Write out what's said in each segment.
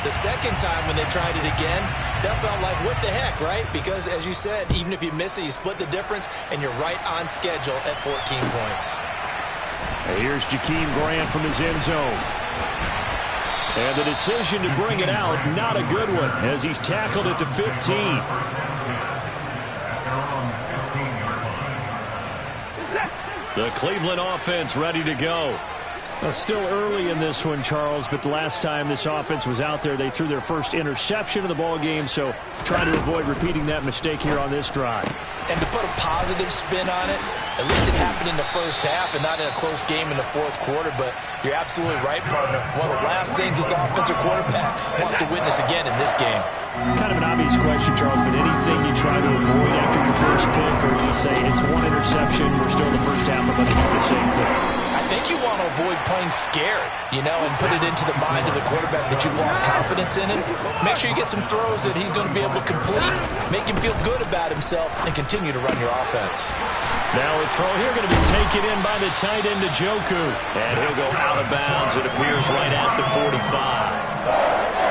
The second time when they tried it again, that felt like, what the heck, right? Because, as you said, even if you miss it, you split the difference, and you're right on schedule at 14 points. And here's Jakeem Grant from his end zone. And the decision to bring it out, not a good one, as he's tackled it to 15. The Cleveland offense ready to go. Well, still early in this one, Charles, but the last time this offense was out there, they threw their first interception of the ball game, so trying to avoid repeating that mistake here on this drive. And to put a positive spin on it, at least it happened in the first half and not in a close game in the fourth quarter, but you're absolutely right, partner. One of the last things this offensive quarterback wants to witness again in this game. Kind of an obvious question, Charles, but anything you try to avoid after your first pick, or you say it's one interception, we're still in the first half, I'm going to do the same thing? I think you want to avoid playing scared, you know, and put it into the mind of the quarterback that you've lost confidence in him. Make sure you get some throws that he's going to be able to complete, make him feel good about himself, and continue to run your offense. Now a throw here going to be taken in by the tight end, Njoku. And he'll go out of bounds, it appears, right at the 45.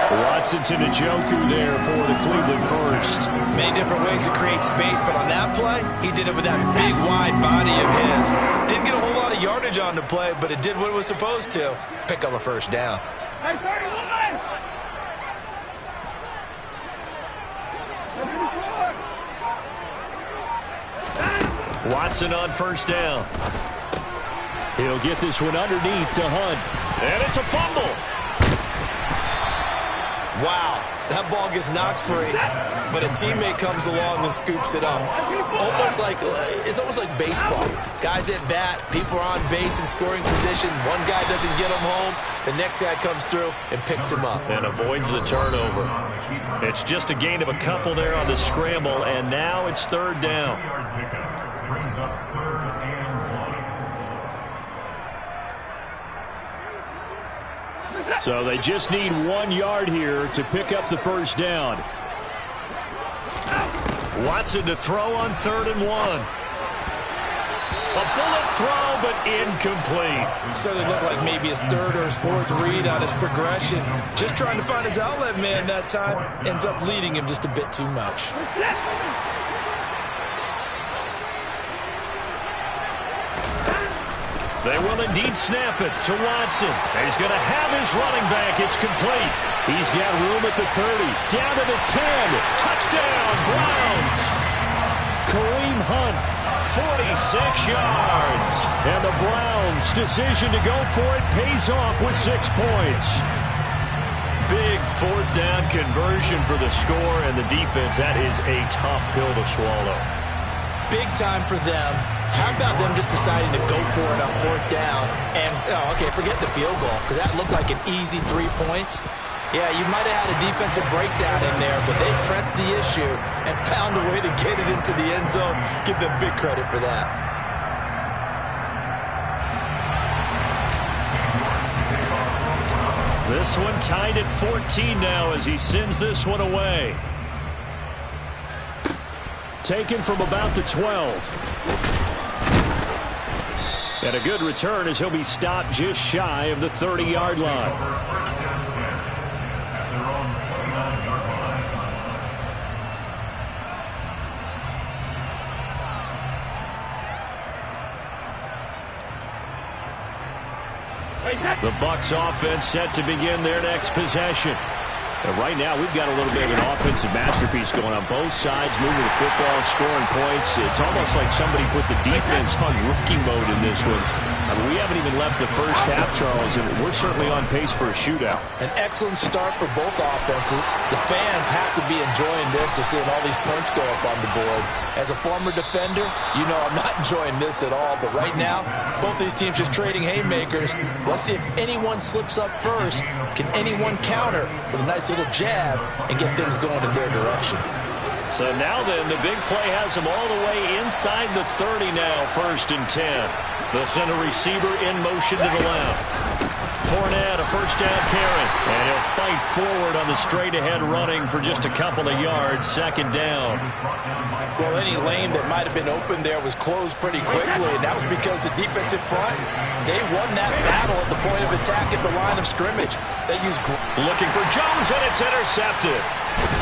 Watson to Njoku there for the Cleveland first. Many different ways to create space, but on that play, he did it with that big, wide body of his. Didn't get a whole lot of yardage on the play, but it did what it was supposed to. Pick up a first down. Watson on first down. He'll get this one underneath to Hunt. And it's a fumble. Wow, that ball gets knocked free, but a teammate comes along and scoops it up. It's almost like baseball. Guys at bat, people are on base in scoring position. One guy doesn't get him home, the next guy comes through and picks him up. And avoids the turnover. It's just a gain of a couple there on the scramble, and now it's third down. So they just need 1 yard here to pick up the first down. Watson to throw on 3rd and 1. A bullet throw, but incomplete. Certainly looked like maybe his third or his fourth read on his progression. Just trying to find his outlet man that time. Ends up leading him just a bit too much. They will indeed snap it to Watson. He's going to have his running back. It's complete. He's got room at the 30. Down to the 10. Touchdown, Browns. Kareem Hunt, 46 yards. And the Browns' decision to go for it pays off with 6 points. Big fourth down conversion for the score, and the defense, that is a tough pill to swallow. Big time for them. How about them just deciding to go for it on fourth down and, forget the field goal, because that looked like an easy 3 points. Yeah, you might have had a defensive breakdown in there, but they pressed the issue and found a way to get it into the end zone. Give them big credit for that. This one tied at 14 now as he sends this one away. Taken from about the 12. And a good return as he'll be stopped just shy of the 30-yard line. The Bucs offense set to begin their next possession. And right now, we've got a little bit of an offensive masterpiece going on both sides, moving the football, scoring points. It's almost like somebody put the defense on rookie mode in this one. I mean, we haven't even left the first half, Charles, and we're certainly on pace for a shootout. An excellent start for both offenses. The fans have to be enjoying this, to seeing all these points go up on the board. As a former defender, you know I'm not enjoying this at all. But right now, both these teams just trading haymakers. Let's see if anyone slips up first. Can anyone counter with a nice little jab and get things going in their direction? So now then, the big play has them all the way inside the 30 now, 1st and 10. The center receiver in motion to the left. Fournette, a first down carry. And he'll fight forward on the straight-ahead running for just a couple of yards, 2nd down. Well, any lane that might have been open there was closed pretty quickly, and that was because the defensive front, they won that battle at the point of attack at the line of scrimmage. They use... Looking for Jones, and it's intercepted.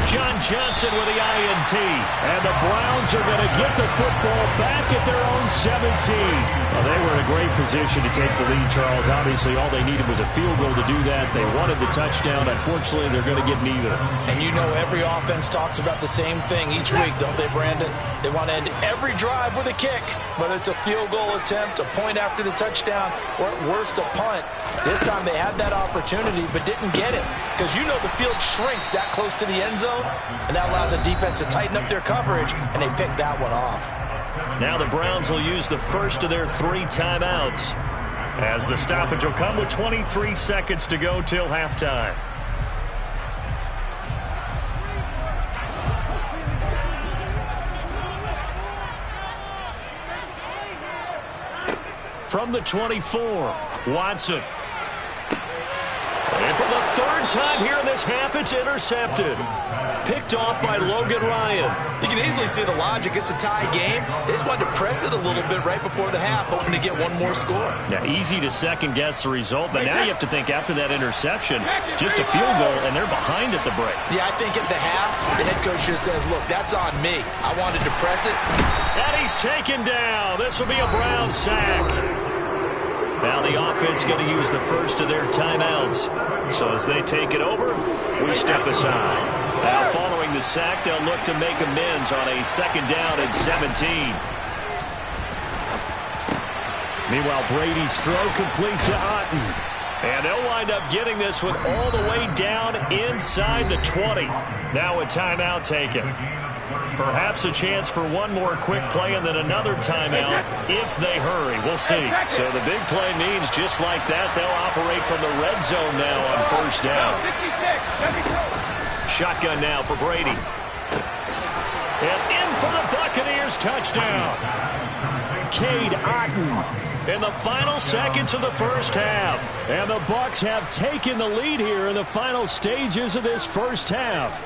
John Johnson with the INT. And the Browns are going to get the football back at their own 17. Well, they were in a great position to take the lead, Charles. Obviously, all they needed was a field goal to do that. They wanted the touchdown. Unfortunately, they're going to get neither. And you know every offense talks about the same thing each week, don't they, Brandon? They want to end every drive with a kick, whether it's a field goal attempt, a point after the touchdown, or at worst, a punt. This time they had that opportunity but didn't get it because you know the field shrinks that close to the end zone, and that allows the defense to tighten up their coverage, and they picked that one off. Now the Browns will use the first of their 3 timeouts as the stoppage will come with 23 seconds to go till halftime. From the 24, Watson. And for the 3rd time here in this half, it's intercepted. Picked off by Logan Ryan. You can easily see the logic. It's a tie game. They just wanted to press it a little bit right before the half, hoping to get one more score. Now, easy to second-guess the result, but now you have to think after that interception, just a field goal, and they're behind at the break. Yeah, I think at the half, the head coach just says, look, that's on me. I wanted to press it. And he's taken down. This will be a Brown sack. Now the offense going to use the first of their timeouts. So as they take it over, we step aside. Now following the sack, they'll look to make amends on a 2nd down and 17. Meanwhile, Brady's throw complete to Otten. And they'll wind up getting this one all the way down inside the 20. Now a timeout taken. Perhaps a chance for one more quick play and then another timeout if they hurry. We'll see. So the big play means just like that, they'll operate from the red zone now on 1st down. Shotgun now for Brady. And in for the Buccaneers touchdown. Cade Otten in the final seconds of the 1st half. And the Bucs have taken the lead here in the final stages of this 1st half.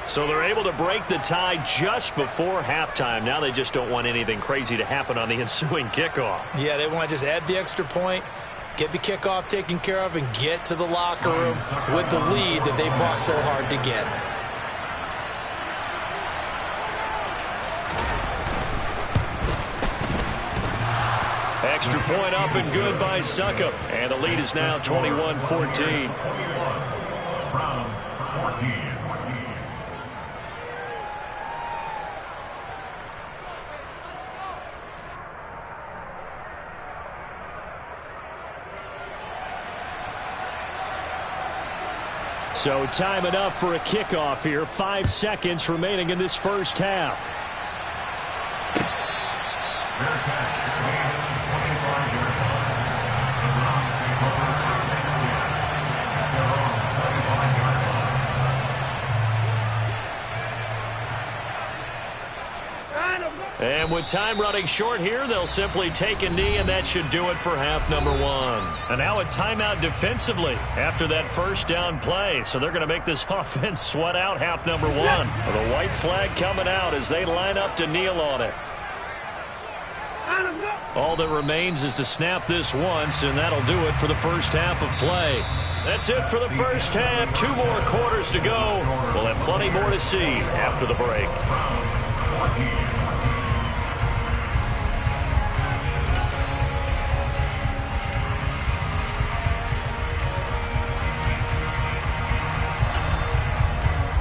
So they're able to break the tie just before halftime. Now they just don't want anything crazy to happen on the ensuing kickoff. Yeah, they want to just add the extra point, get the kickoff taken care of, and get to the locker room with the lead that they fought so hard to get. Extra point up and good by Succop. And the lead is now 21-14. Browns 14. So time enough for a kickoff here. 5 seconds remaining in this 1st half. And with time running short here, they'll simply take a knee, and that should do it for half number 1. And now a timeout defensively after that 1st down play. So they're going to make this offense sweat out half number 1. The white flag coming out as they line up to kneel on it. All that remains is to snap this once, and that'll do it for the 1st half of play. That's it for the 1st half. 2 more quarters to go. We'll have plenty more to see after the break.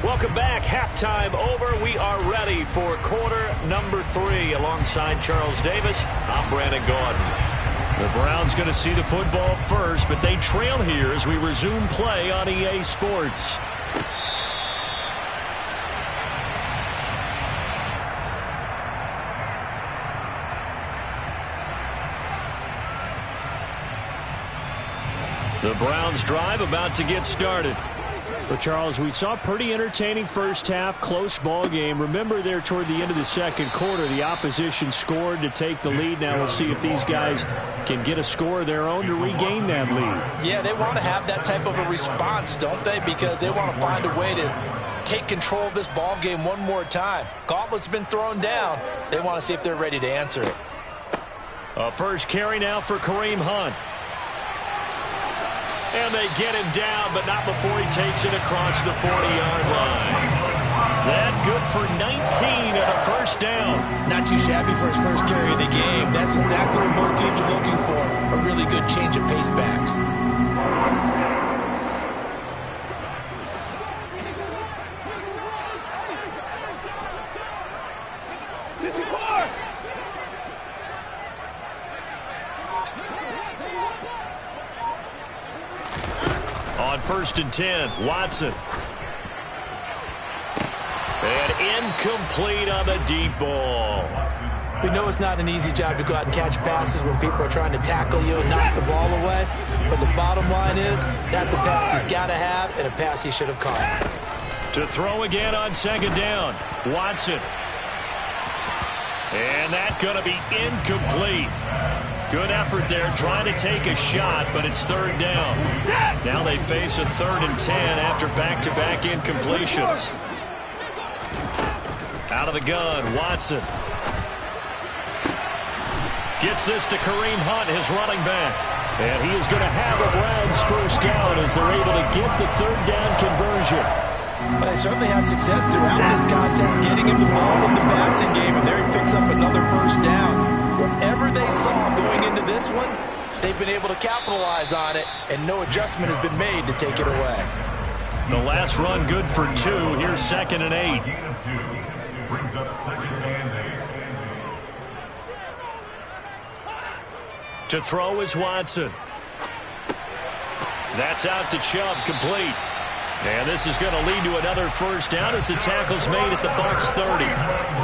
Welcome back. Halftime over. We are ready for quarter number 3. Alongside Charles Davis, I'm Brandon Gordon. The Browns going to see the football first, but they trail here as we resume play on EA Sports. The Browns drive about to get started. Well, Charles, we saw a pretty entertaining 1st half, close ball game. Remember there toward the end of the 2nd quarter, the opposition scored to take the lead. Now we'll see if these guys can get a score of their own to regain that lead. Yeah, they want to have that type of a response, don't they? Because they want to find a way to take control of this ball game one more time. Gauntlet's been thrown down. They want to see if they're ready to answer it. A first carry now for Kareem Hunt. And they get him down, but not before he takes it across the 40-yard line. That good for 19 and a first down. Not too shabby for his first carry of the game. That's exactly what most teams are looking for, a really good change of pace back. On 1st and 10, Watson. And incomplete on the deep ball. We know it's not an easy job to go out and catch passes when people are trying to tackle you and knock the ball away. But the bottom line is, that's a pass he's got to have and a pass he should have caught. To throw again on 2nd down, Watson. And that's going to be incomplete. Good effort there trying to take a shot, but it's 3rd down. Now they face a 3rd and 10 after back-to-back incompletions. Out of the gun, Watson. Gets this to Kareem Hunt, his running back. And he is going to have a Browns first down as they're able to get the 3rd down conversion. Well, they certainly had success throughout this contest, getting him the ball in the passing game, and there he picks up another first down. Whatever they saw going into this one, they've been able to capitalize on it, and no adjustment has been made to take it away. The last run good for 2. Here's 2nd and 8. Brings up 2nd and 8. To throw is Watson. That's out to Chubb, complete. And this is going to lead to another first down as the tackle's made at the Bucs 30.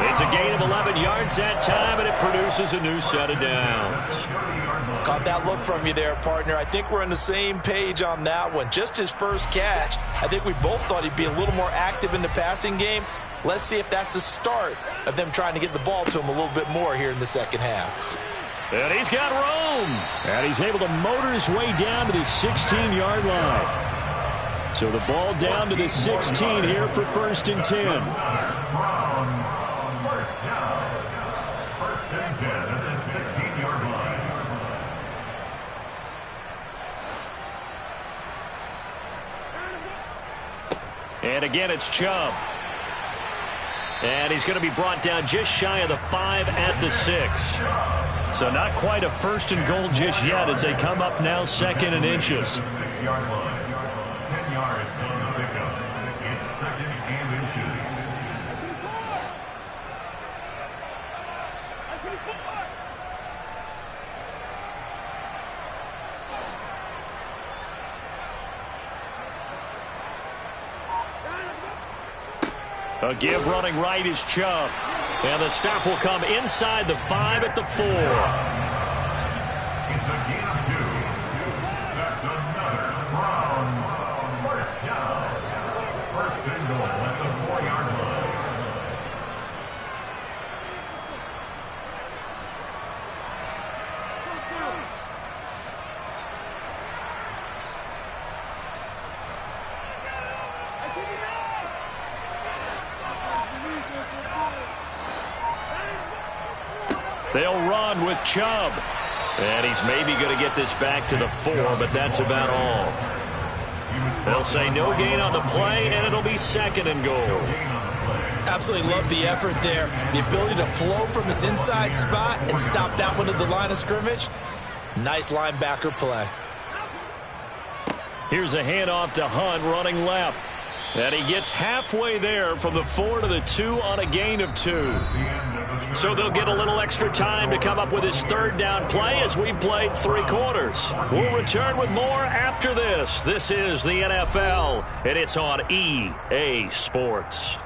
It's a gain of 11 yards that time, and it produces a new set of downs. Caught that look from you there, partner. I think we're on the same page on that one. Just his first catch. I think we both thought he'd be a little more active in the passing game. Let's see if that's the start of them trying to get the ball to him a little bit more here in the second half. And he's got room. And he's able to motor his way down to the 16-yard line. So the ball down to the 16 here for 1st and 10. Browns, first down. 1st and 10 at the 16-yard line. And again, it's Chubb. And he's going to be brought down just shy of the 5 at the 6. So not quite a 1st and goal just yet as they come up now 2nd and inches. 6-yard line. 10 yards on the pickup. It's 2nd and inches. A give running right is Chubb. And the stop will come inside the 5 at the 4. It's a gain of 2. That's another Browns first down. 1st and goal at the 4-yard line. They'll run with Chubb. And he's maybe going to get this back to the 4, but that's about all. They'll say no gain on the play, and it'll be 2nd and goal. Absolutely love the effort there. The ability to flow from his inside spot and stop that one at the line of scrimmage. Nice linebacker play. Here's a handoff to Hunt running left. And he gets halfway there from the 4 to the 2 on a gain of 2. So they'll get a little extra time to come up with his 3rd down play as we played 3 quarters. We'll return with more after this. This is the NFL, and it's on EA Sports.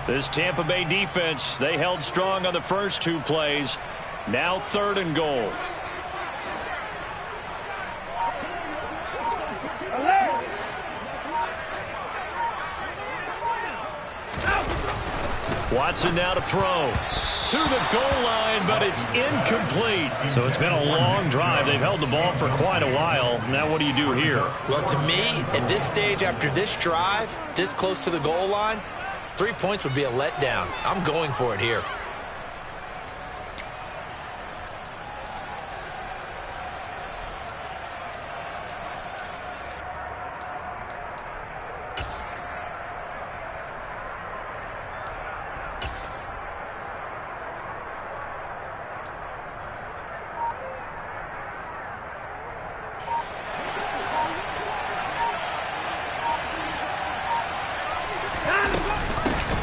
This Tampa Bay defense, they held strong on the first 2 plays. Now 3rd and goal. Watson now to throw. to the goal line, but it's incomplete. So it's been a long drive. They've held the ball for quite a while. Now what do you do here? Well, to me, at this stage after this drive, this close to the goal line, 3 points would be a letdown. I'm going for it here.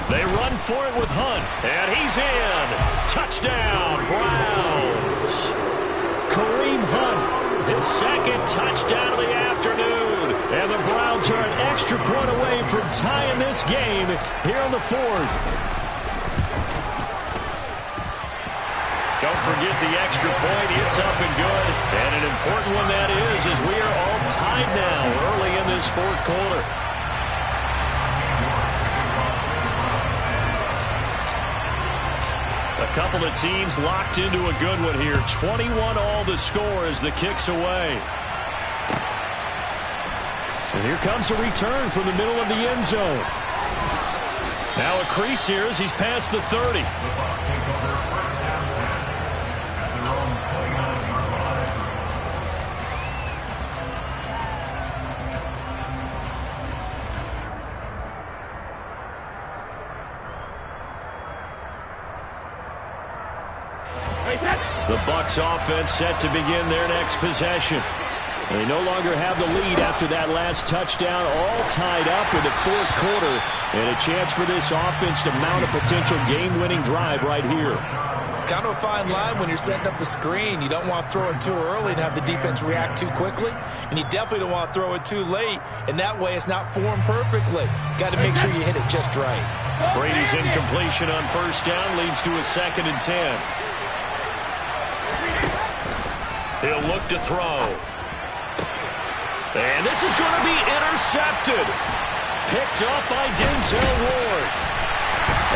They run for it with Hunt, and he's in. Touchdown, Browns. Kareem Hunt, his second touchdown of the afternoon. And the Browns are an extra point away from tying this game here in the fourth. Don't forget the extra point. It's up and good. And an important one that is, as we are all tied now early in this fourth quarter. A couple of teams locked into a good one here. 21-all the score as the kick's away. And here comes a return from the middle of the end zone. Now a crease here as he's past the 30. The Bucs offense set to begin their next possession. They no longer have the lead after that last touchdown, all tied up in the fourth quarter, and a chance for this offense to mount a potential game-winning drive right here. Kind of a fine line when you're setting up a screen. You don't want to throw it too early and have the defense react too quickly, and you definitely don't want to throw it too late, and that way it's not formed perfectly. Got to make sure you hit it just right. Brady's incompletion on first down leads to a 2nd and 10. He'll look to throw. And this is going to be intercepted. Picked up by Denzel Ward.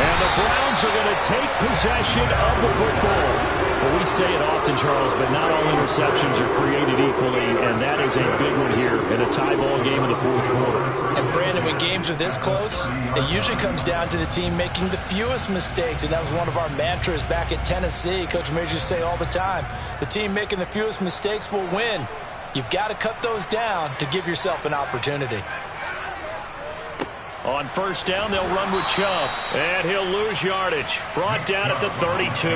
And the Browns are going to take possession of the football. Well, we say it often, Charles, but not all interceptions are created equally, and that is a big one here in a tie ball game in the fourth quarter. And, Brandon, when games are this close, it usually comes down to the team making the fewest mistakes, and that was one of our mantras back at Tennessee. Coach Mears used to say all the time, the team making the fewest mistakes will win. You've got to cut those down to give yourself an opportunity. On first down, they'll run with Chubb, and he'll lose yardage. Brought down at the 32.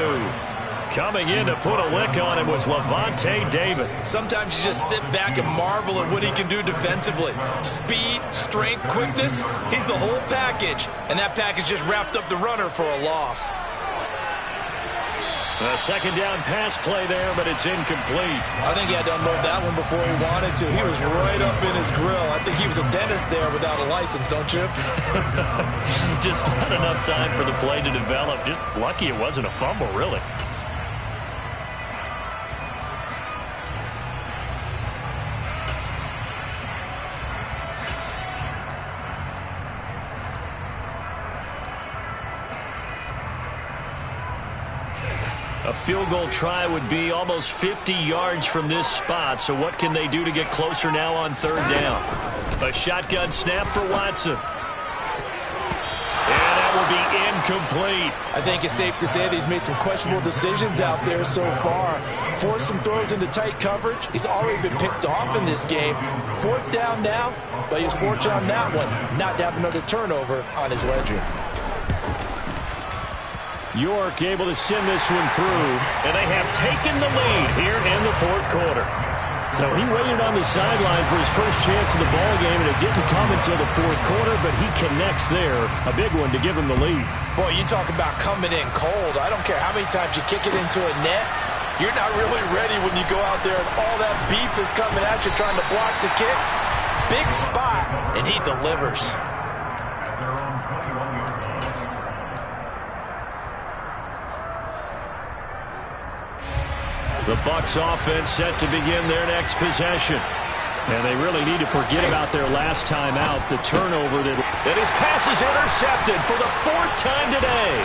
Coming in to put a lick on him was Lavonte David. Sometimes you just sit back and marvel at what he can do defensively. Speed, strength, quickness, he's the whole package. And that package just wrapped up the runner for a loss. A second down pass play there, but it's incomplete. I think he had to unload that one before he wanted to. He was right up in his grill. I think he was a dentist there without a license, don't you? Just not enough time for the play to develop. Just lucky it wasn't a fumble, really. A field goal try would be almost 50 yards from this spot, so what can they do to get closer now on third down? A shotgun snap for Watson. And that will be incomplete. I think it's safe to say that he's made some questionable decisions out there so far. Forced some throws into tight coverage. He's already been picked off in this game. Fourth down now, but he was fortunate on that one not to have another turnover on his ledger. York able to send this one through, and they have taken the lead here in the fourth quarter. So he waited on the sideline for his first chance of the ball game, and it didn't come until the fourth quarter, but he connects there. A big one to give him the lead. Boy, you talk about coming in cold. I don't care how many times you kick it into a net. You're not really ready when you go out there and all that beef is coming at you trying to block the kick. Big spot, and he delivers. The Bucs offense set to begin their next possession. And they really need to forget about their last time out, the turnover that his pass is intercepted for the fourth time today.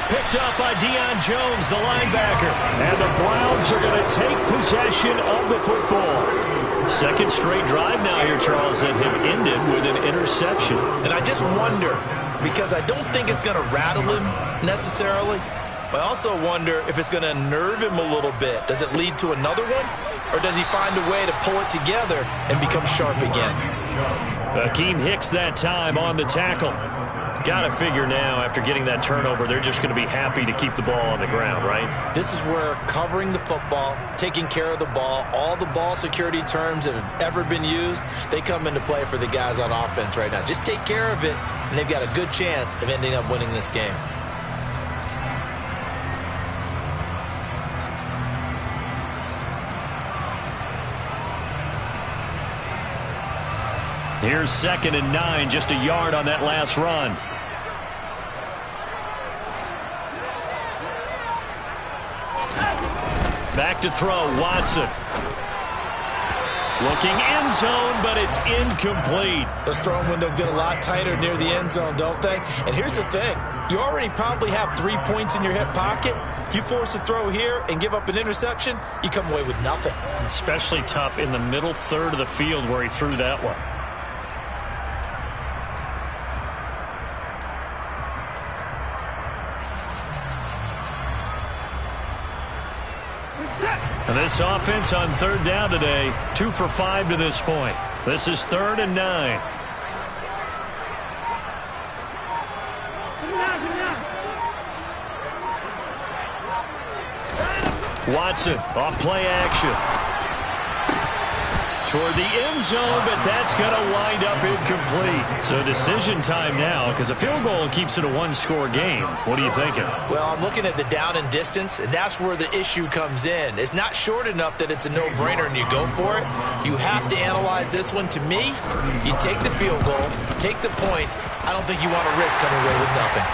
Picked up by Deion Jones, the linebacker. And the Browns are going to take possession of the football. Second straight drive now here, Charles, that have ended with an interception. And I just wonder, because I don't think it's going to rattle him necessarily, but I also wonder if it's going to nerve him a little bit. Does it lead to another one? Or does he find a way to pull it together and become sharp again? Akeem Hicks that time on the tackle. Got to figure now, after getting that turnover, they're just going to be happy to keep the ball on the ground, right? This is where covering the football, taking care of the ball, all the ball security terms that have ever been used, they come into play for the guys on offense right now. Just take care of it, and they've got a good chance of ending up winning this game. Here's 2nd and 9, just a yard on that last run. Back to throw, Watson. Looking end zone, but it's incomplete. Those throwing windows get a lot tighter near the end zone, don't they? And here's the thing. You already probably have 3 points in your hip pocket. You force a throw here and give up an interception, you come away with nothing. Especially tough in the middle third of the field where he threw that one. And this offense on 3rd down today, 2 for 5 to this point. This is 3rd and 9. Watson off play action. Toward the end zone, but that's going to wind up incomplete. So decision time now, because a field goal keeps it a one-score game. What are you thinking? Well, I'm looking at the down and distance, and that's where the issue comes in. It's not short enough that it's a no-brainer and you go for it. You have to analyze this one. To me, you take the field goal, take the points. I don't think you want to risk coming away with nothing.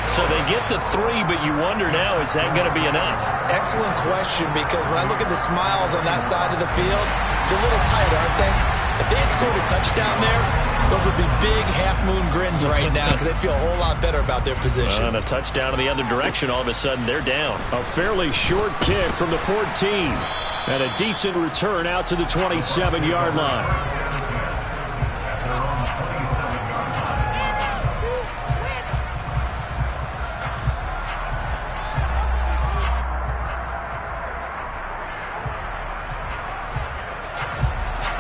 So they get the 3, but you wonder now, is that going to be enough? Excellent question, because when I look at the smiles on that side of the field, they're a little tight, aren't they? If they had scored a touchdown there, those would be big half-moon grins right now because they'd feel a whole lot better about their position. And a touchdown in the other direction, all of a sudden they're down. A fairly short kick from the 14. And a decent return out to the 27-yard line.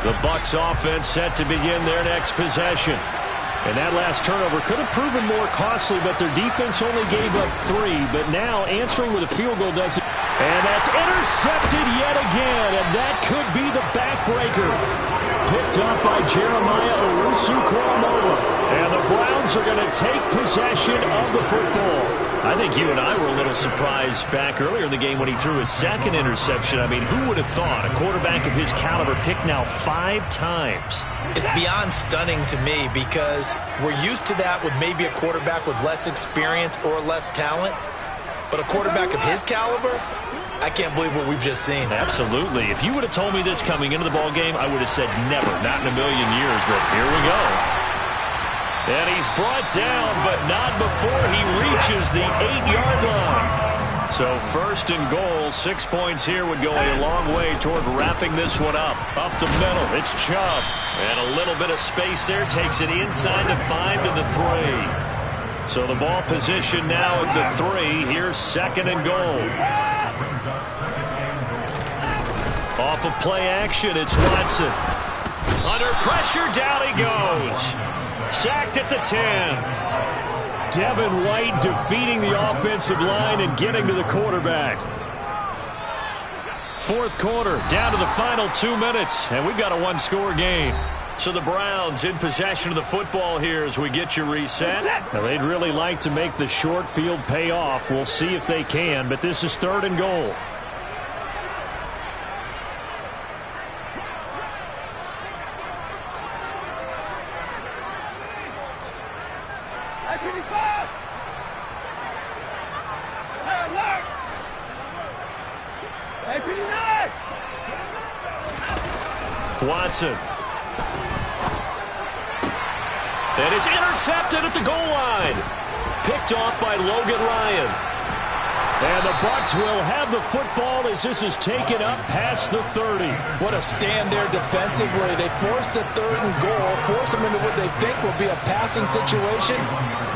The Bucs offense set to begin their next possession. And that last turnover could have proven more costly, but their defense only gave up 3. But now answering with a field goal doesn't. And that's intercepted yet again. And that could be the backbreaker. Picked up by Jeremiah Owusu-Koramoah. And the Browns are going to take possession of the football. I think you and I were a little surprised back earlier in the game when he threw his 2nd interception. I mean, who would have thought a quarterback of his caliber picked now 5 times? It's beyond stunning to me because we're used to that with maybe a quarterback with less experience or less talent. But a quarterback of his caliber, I can't believe what we've just seen. Absolutely. If you would have told me this coming into the ball game, I would have said never, not in a million years. But here we go. And he's brought down, but not before he reaches the 8-yard line. So 1st and goal, 6 points here would go a long way toward wrapping this one up. Up the middle, it's Chubb. And a little bit of space there, takes it inside the 5 to the 3. So the ball position now at the 3. Here's 2nd and goal. Off of play action, it's Watson. Under pressure, down he goes. Sacked at the 10. Devin White defeating the offensive line and getting to the quarterback. 4th quarter, down to the final 2 minutes, and we've got a one-score game. So the Browns in possession of the football here as we get you reset. Now, they'd really like to make the short field pay off. We'll see if they can, but this is 3rd and goal. Watson. And it's intercepted at the goal line. Picked off by Logan Ryan. And the Bucs will have the football as this is taken up past the 30. What a stand there defensively. They force the 3rd and goal, force them into what they think will be a passing situation,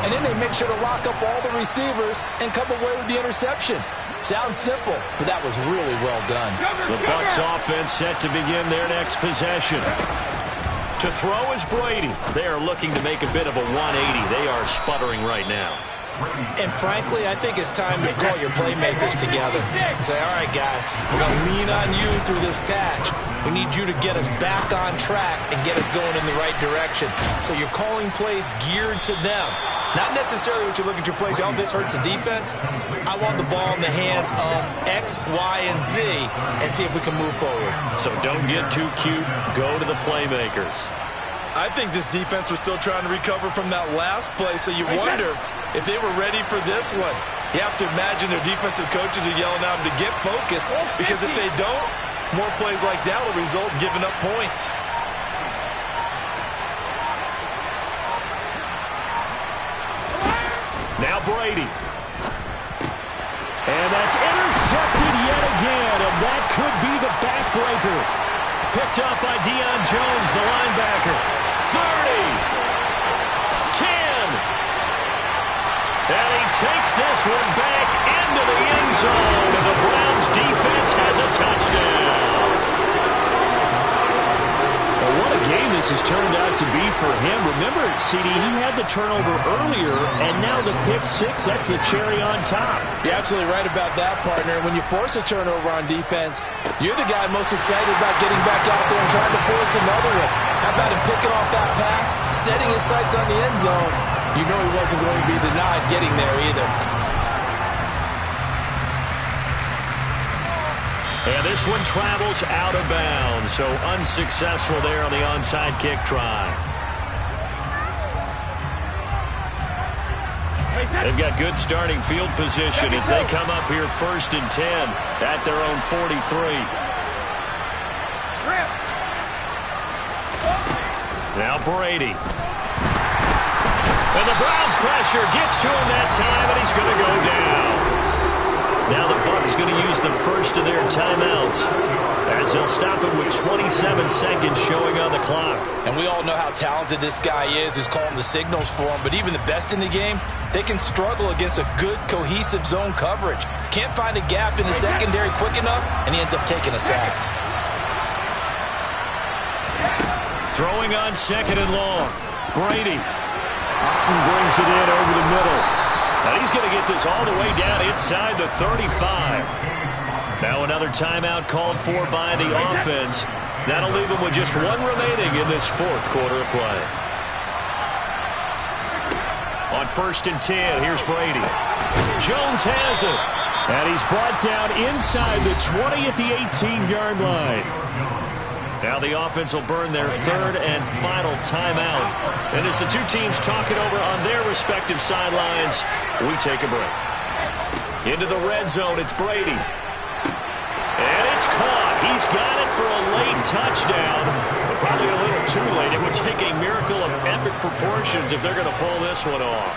and then they make sure to lock up all the receivers and come away with the interception. Sounds simple, but that was really well done. The Bucs offense set to begin their next possession. To throw is Brady. They are looking to make a bit of a 180. They are sputtering right now. And frankly, I think it's time to call your playmakers together and say, all right, guys, we're going to lean on you through this patch. We need you to get us back on track and get us going in the right direction. So you're calling plays geared to them. Not necessarily what you look at your plays, oh, this hurts the defense. I want the ball in the hands of X, Y, and Z and see if we can move forward. So don't get too cute. Go to the playmakers. I think this defense was still trying to recover from that last play, so you wonder if they were ready for this one. You have to imagine their defensive coaches are yelling at them to get focused, because if they don't, more plays like that will result in giving up points. Now Brady. And that's intercepted yet again, and that could be the backbreaker. Picked up by Deion Jones, the linebacker. 30. 10. And he takes this one back into the end zone, and the Browns defense has a touchdown. Well, what a game this has turned out to be for him. Remember, CD, he had the turnover earlier, and now the pick six, that's the cherry on top. You're absolutely right about that, partner. When you force a turnover on defense, you're the guy most excited about getting back out there and trying to force another one. How about him picking off that pass, setting his sights on the end zone? You know he wasn't going to be denied getting there either. And this one travels out of bounds, so unsuccessful there on the onside kick try. They've got good starting field position as they come up here 1st and 10 at their own 43. Now Brady. And the Browns pressure gets to him that time, and he's going to go down. Now the Bucs going to use the first of their timeouts as they'll stop it with 27 seconds showing on the clock. And we all know how talented this guy is who's calling the signals for him, but even the best in the game, they can struggle against a good, cohesive zone coverage. Can't find a gap in the secondary quick enough, and he ends up taking a sack. Throwing on 2nd and long. Brady. Brings it in over the middle. And he's going to get this all the way down inside the 35. Now another timeout called for by the offense. That'll leave him with just one remaining in this 4th quarter of play. On 1st and 10, here's Brady. Jones has it. And he's brought down inside the 20 at the 18-yard line. Now the offense will burn their 3rd and final timeout. And as the two teams talk it over on their respective sidelines, we take a break. Into the red zone, it's Brady. And it's caught. He's got it for a late touchdown, but probably a little too late. It would take a miracle of epic proportions if they're going to pull this one off.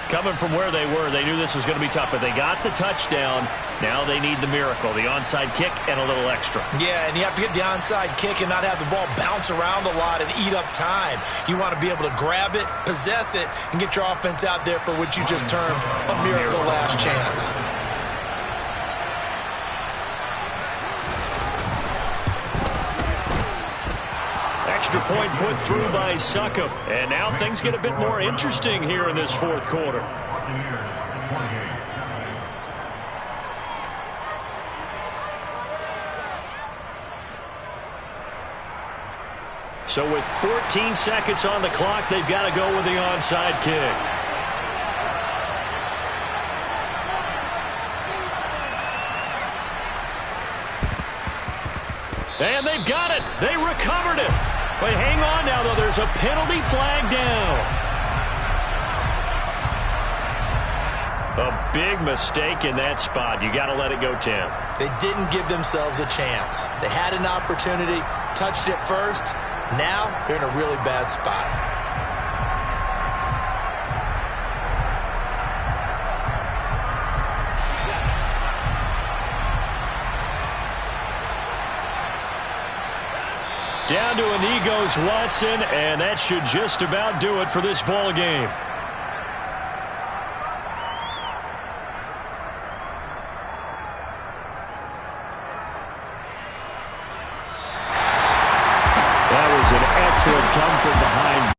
Coming from where they were, they knew this was going to be tough, but they got the touchdown. Now they need the miracle, the onside kick and a little extra. Yeah, and you have to get the onside kick and not have the ball bounce around a lot and eat up time. You want to be able to grab it, possess it, and get your offense out there for what you just termed a miracle last chance. Extra point put through by Succop. And now things get a bit more interesting here in this 4th quarter. So with 14 seconds on the clock, they've got to go with the onside kick. And they've got it. They recovered it. But hang on now, though. There's a penalty flag down. A big mistake in that spot. You got to let it go, Tim. They didn't give themselves a chance. They had an opportunity, touched it first. Now they're in a really bad spot. Down to a knee goes Watson, and that should just about do it for this ball game. That was an excellent come-from-behind